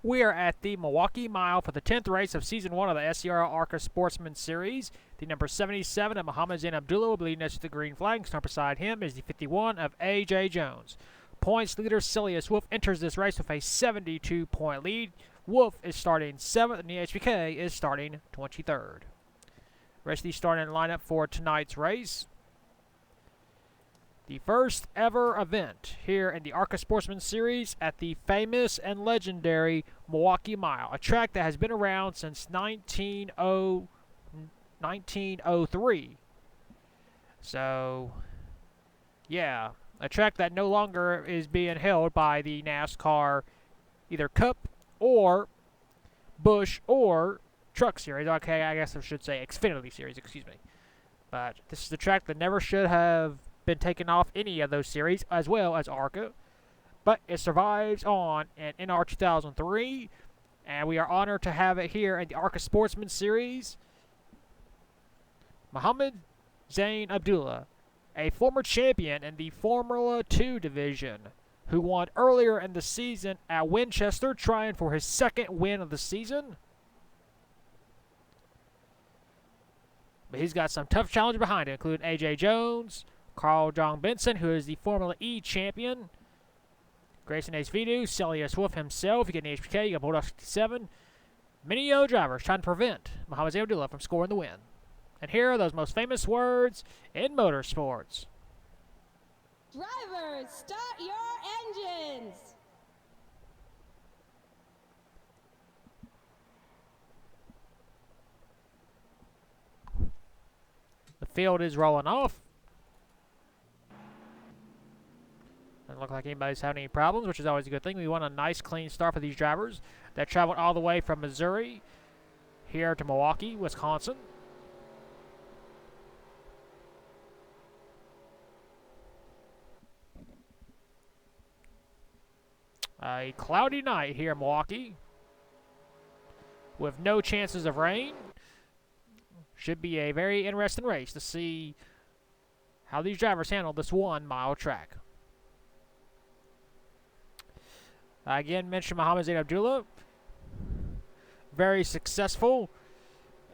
We are at the Milwaukee Mile for the 10th race of Season 1 of the SCRL ARCA Sportsman Series. The number 77 of Muhammad Zain Abdullah will be leading us to the green flag. Starting beside him is the 51 of A.J. Jones. Points leader Silius Wolf enters this race with a 72-point lead. Wolf is starting 7th and the HBK is starting 23rd. The rest of the starting lineup for tonight's race. The first ever event here in the ARCA Sportsman Series at the famous and legendary Milwaukee Mile, a track that has been around since 1903. So, yeah, a track that no longer is being held by the NASCAR either Cup or Busch or Truck Series. Okay, I guess I should say Xfinity Series, excuse me. But this is the track that never should have been taken off any of those series, as well as ARCA, but it survives on an NR 2003, and we are honored to have it here in the ARCA Sportsman Series. Muhammad Zain Abdullah, a former champion in the Formula 2 division, who won earlier in the season at Winchester, trying for his second win of the season. But he's got some tough challenges behind it, including A.J. Jones, Carl John Benson, who is the Formula E champion, Grayson Ace-Vidu, Silius Wolf himself. You get an HPK, you got Bulldog 67. Many other drivers trying to prevent Muhammad Zain Abdullah from scoring the win. And here are those most famous words in motorsports. Drivers, start your engines! The field is rolling off. Doesn't look like anybody's having any problems, which is always a good thing. We want a nice, clean start for these drivers that traveled all the way from Missouri here to Milwaukee, Wisconsin. A cloudy night here in Milwaukee with no chances of rain. Should be a very interesting race to see how these drivers handle this 1 mile track. I again mentioned Muhammad Zain Abdullah. Very successful,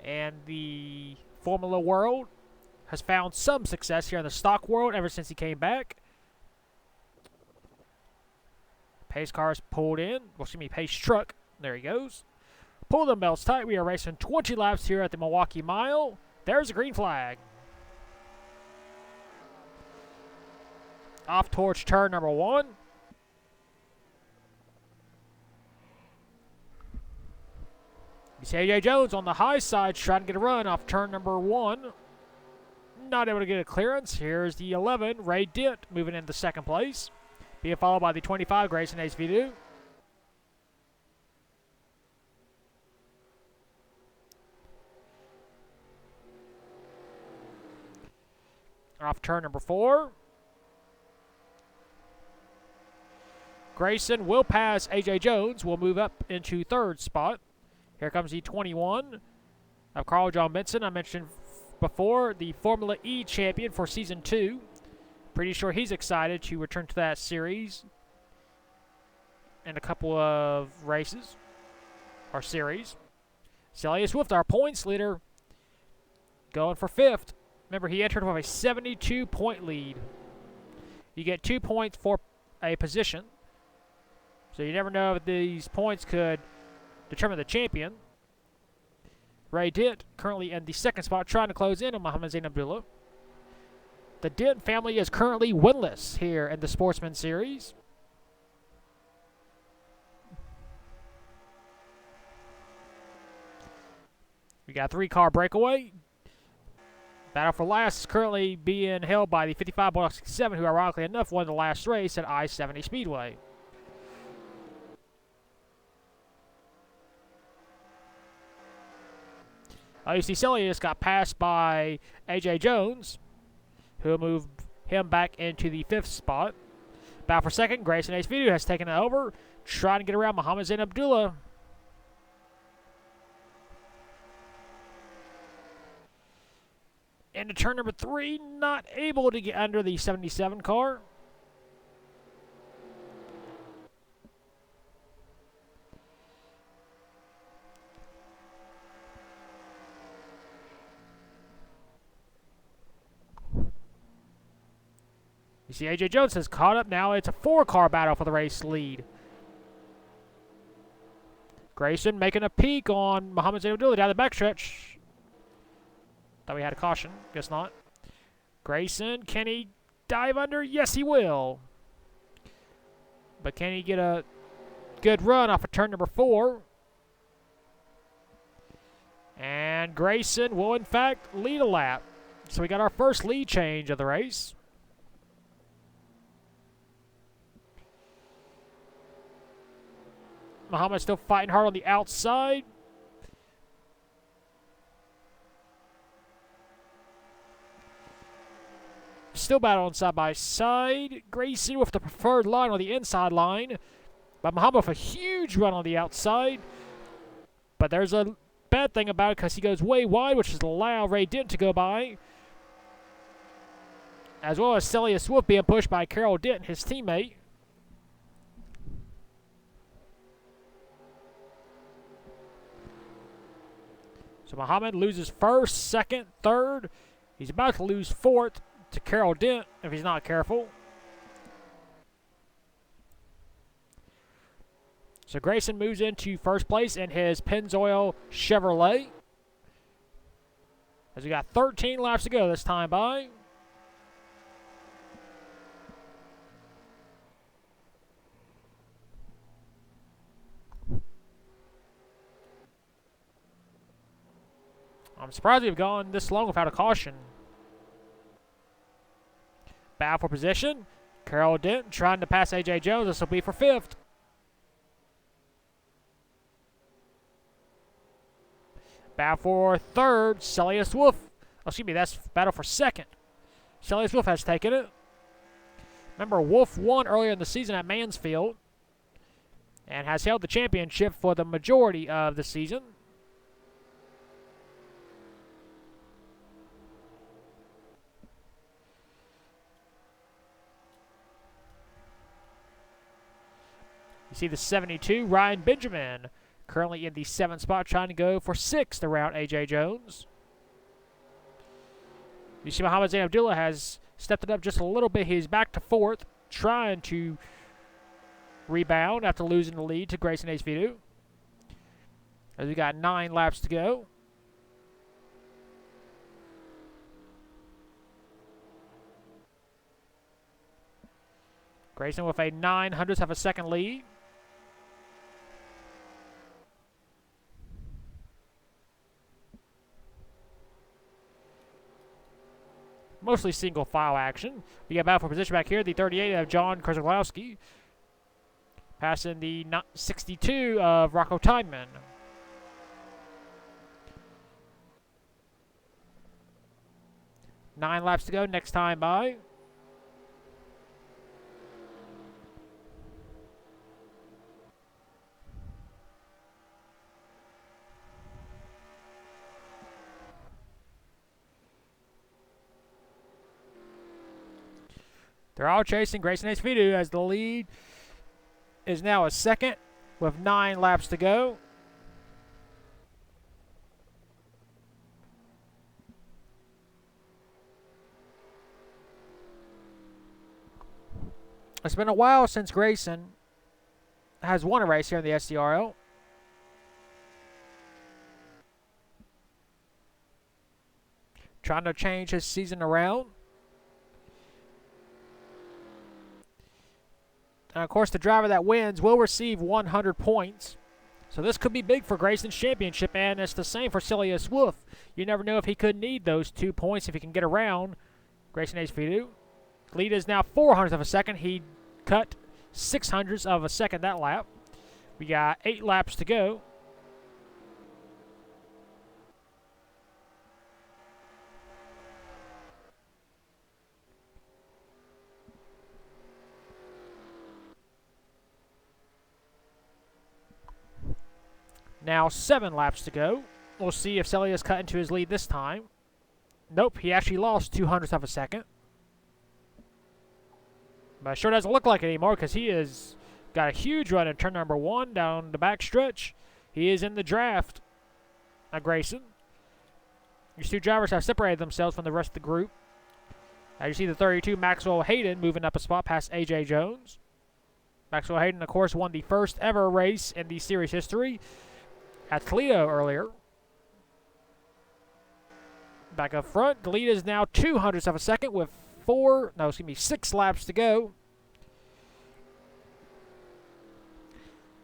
and the Formula world has found some success here in the stock world ever since he came back. Pace cars pulled in. Well, excuse me, pace truck. There he goes. Pull them belts tight. We are racing 20 laps here at the Milwaukee Mile. There's a green flag. Off towards turn number 1. You see A.J. Jones on the high side trying to get a run off turn number 1. Not able to get a clearance. Here's the 11, Ray Dent, moving into second place. Being followed by the 25, Grayson Ace-Vidu. Off turn number 4. Grayson will pass A.J. Jones. Will move up into third spot. Here comes the 21 of Carl John Benson. I mentioned before, the Formula E champion for Season 2. Pretty sure he's excited to return to that series in a couple of races or series. Silius Wolf, our points leader, going for 5th. Remember, he entered with a 72-point lead. You get 2 points for a position. So you never know if these points could determine the champion. Ray Dent currently in the second spot, trying to close in on Muhammad Zain Abdullah. The Dent family is currently winless here in the Sportsman Series. We got a 3-car breakaway. Battle for last is currently being held by the 55 Bulldog 67, who ironically enough won the last race at I-70 Speedway. You see Silius got passed by A.J. Jones, who will move him back into the 5th spot. Battle for second, Grayson Ace-Vidu has taken it over, trying to get around Muhammad Zain Abdullah. Into turn number 3, not able to get under the 77 car. You see A.J. Jones has caught up now. It's a 4-car battle for the race lead. Grayson making a peek on Muhammad Zain Abdullah down the backstretch. Thought we had a caution. Guess not. Grayson, can he dive under? Yes, he will. But can he get a good run off of turn number 4? And Grayson will, in fact, lead a lap. So we got our first lead change of the race. Muhammad still fighting hard on the outside. Still battling side by side. Grayson with the preferred line on the inside line. But Muhammad with a huge run on the outside. But there's a bad thing about it because he goes way wide, which is allow Ray Dent to go by. As well as Celia Swift being pushed by Carroll Dent, his teammate. So Muhammad loses first, second, third. He's about to lose fourth to Carroll Dent if he's not careful. So Grayson moves into first place in his Pennzoil Chevrolet. As we got 13 laps to go this time by. I'm surprised we've gone this long without a caution. Battle for position. Carroll Dent trying to pass A.J. Jones. This will be for 5th. Battle for 3rd. Celia Swift. Oh, excuse me, that's battle for 2nd. Celia Swift has taken it. Remember, Wolf won earlier in the season at Mansfield and has held the championship for the majority of the season. You see the 72, Ryan Benjamin, currently in the 7th spot, trying to go for 6th around A.J. Jones. You see Muhammad Zain Abdullah has stepped it up just a little bit. He's back to 4th, trying to rebound after losing the lead to Grayson Ace-Vidu. As we got 9 laps to go. Grayson with a 900th of a second lead. Mostly single file action. We got battle for position back here. The 38 of John Krzyzlowski. Passing the 62 of Rocco Tideman. Nine laps to go next time by. They're all chasing Grayson Ace-Vidu as the lead is now a 2nd with 9 laps to go. It's been a while since Grayson has won a race here in the SCRL. Trying to change his season around. And, of course, the driver that wins will receive 100 points. So this could be big for Grayson's championship, and it's the same for Celia Swift. You never know if he could need those 2 points if he can get around Grayson Ace-Vidu. Lead is now 400th of a second. He cut 600ths of a second that lap. We got 8 laps to go. Now 7 laps to go. We'll see if Celia's cut into his lead this time. Nope, he actually lost 200ths of a second. But it sure doesn't look like it anymore because he has got a huge run in turn number 1 down the back stretch. He is in the draft. Now Grayson. These 2 drivers have separated themselves from the rest of the group. As you see the 32, Maxwell Hayden moving up a spot past A.J. Jones. Maxwell Hayden, of course, won the first ever race in the series history at Toledo earlier. Back up front, the lead is now 0.02 of a second with 6 laps to go.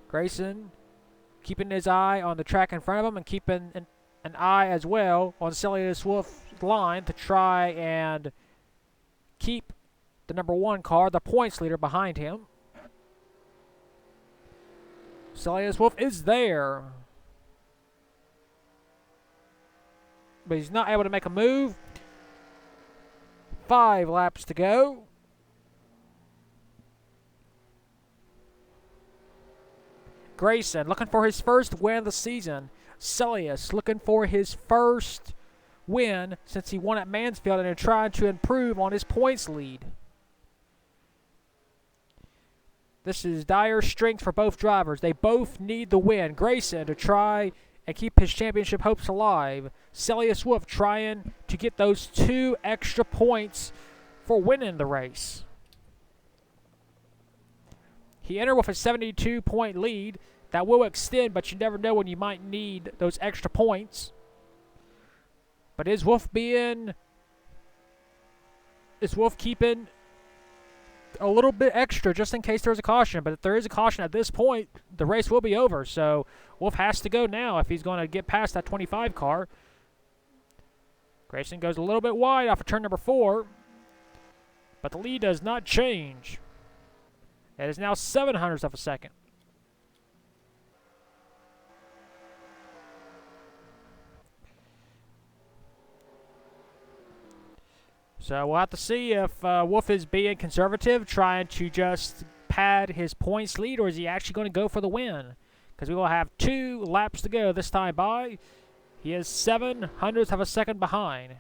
Grayson keeping his eye on the track in front of him and keeping an eye as well on Celius Wolf's line to try and keep the number 1 car, the points leader, behind him. Celius Wolf is there, but he's not able to make a move. 5 laps to go. Grayson looking for his first win of the season. Celius looking for his first win since he won at Mansfield and trying to improve on his points lead. This is dire strength for both drivers. They both need the win. Grayson to try and keep his championship hopes alive. Celius Wolf trying to get those 2 extra points for winning the race. He entered with a 72-point lead. That will extend, but you never know when you might need those extra points. But is Wolf keeping a little bit extra just in case there's a caution? But if there is a caution at this point, the race will be over. So Wolf has to go now if he's going to get past that 25 car. Grayson goes a little bit wide off of turn number 4, but the lead does not change. It is now 0.07 of a second. So we'll have to see if Wolf is being conservative, trying to just pad his points lead, or is he actually going to go for the win? Because we will have 2 laps to go this time by. He is 0.07 of a second behind.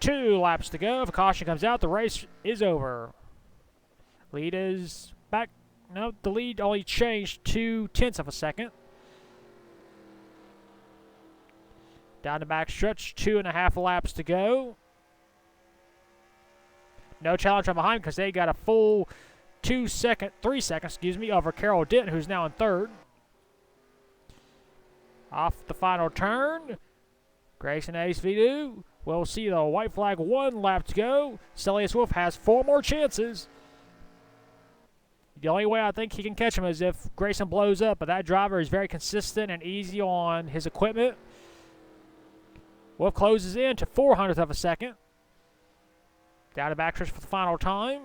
2 laps to go. If a caution comes out, the race is over. Lead is back. No, the lead only changed 0.2 of a second. Down the back stretch, 2.5 laps to go. No challenge from behind because they got a full 3 seconds, over Carroll Dent, who's now in 3rd. Off the final turn, Grayson Ace Vidu. We'll see the white flag, 1 lap to go. Celius Wolf has 4 more chances. The only way I think he can catch him is if Grayson blows up, but that driver is very consistent and easy on his equipment. Wolf closes in to 0.04 of a second. Down the backstretch for the final time.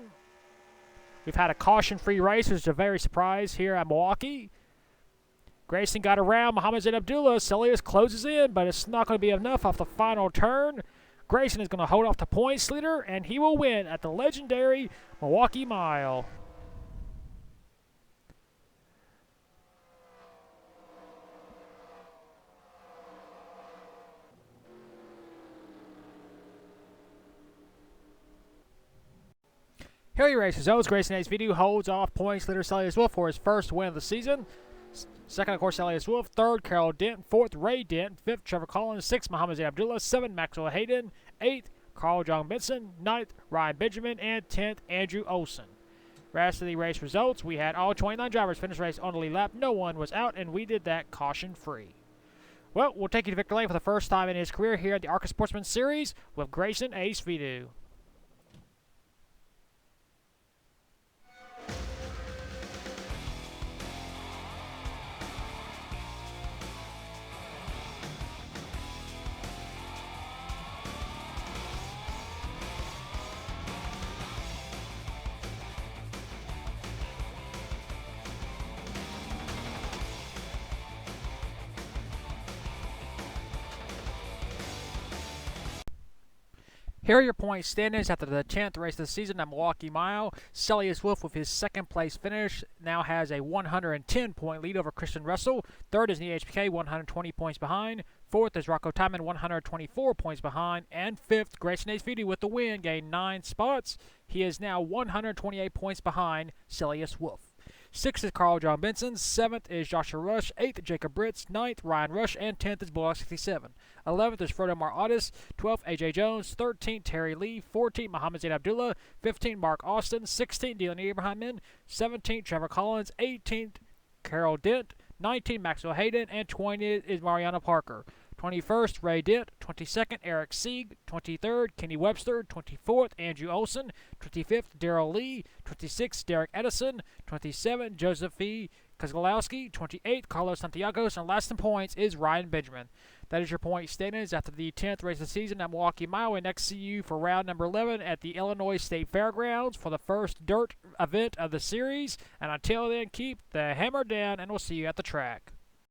We've had a caution-free race, which is a very surprise here at Milwaukee. Grayson got around Muhammad Zain Abdullah. Celius closes in, but it's not going to be enough off the final turn. Grayson is going to hold off the points leader, and he will win at the legendary Milwaukee Mile. Here he races. Grayson Ace Vidu holds off points leader Celius Wolf for his first win of the season. Second, of course, Celius Wolf. 3rd, Carroll Dent. 4th, Ray Dent. 5th, Trevor Collins. 6th, Muhammad Zain Abdullah. 7th, Maxwell Hayden. 8th, Carl John Benson. 9th, Ryan Benjamin. And 10th, Andrew Olson. Rest of the race results, we had all 29 drivers finish the race on the lead lap. No one was out, and we did that caution-free. Well, we'll take you to victory lane for the first time in his career here at the ARCA Sportsman Series with Grayson Ace Vidu. Here are your point standings after the 10th race of the season at Milwaukee Mile. Celius Wolf, with his second place finish, now has a 110-point lead over Christian Russell. 3rd is the HPK, 120 points behind. 4th is Rocco Timon, 124 points behind. And 5th, Grayson Ace Vidu with the win, gained 9 spots. He is now 128 points behind Celius Wolf. 6th is Carl John Benson. 7th is Joshua Rush. 8th, Jacob Ritz. 9th, Ryan Rush. And 10th is Bullock 67. 11th is Frodo Mar Otis. 12th, AJ Jones. 13th, Terry Lee. 14th, Muhammad Zain Abdullah. 15th, Mark Austin. 16th, Dylan Abraham. 17th, Trevor Collins. 18th, Carol Dent. 19th, Maxwell Hayden. And 20th is Mariana Parker. 21st, Ray Dent. 22nd, Eric Sieg. 23rd, Kenny Webster. 24th, Andrew Olson. 25th, Daryl Lee. 26th, Derek Edison. 27th, Joseph E. Kozlowski. 28th, Carlos Santiago. And last in points is Ryan Benjamin. That is your point standings after the 10th race of the season at Milwaukee Mile. We next see you for round number 11 at the Illinois State Fairgrounds for the first dirt event of the series. And until then, keep the hammer down, and we'll see you at the track.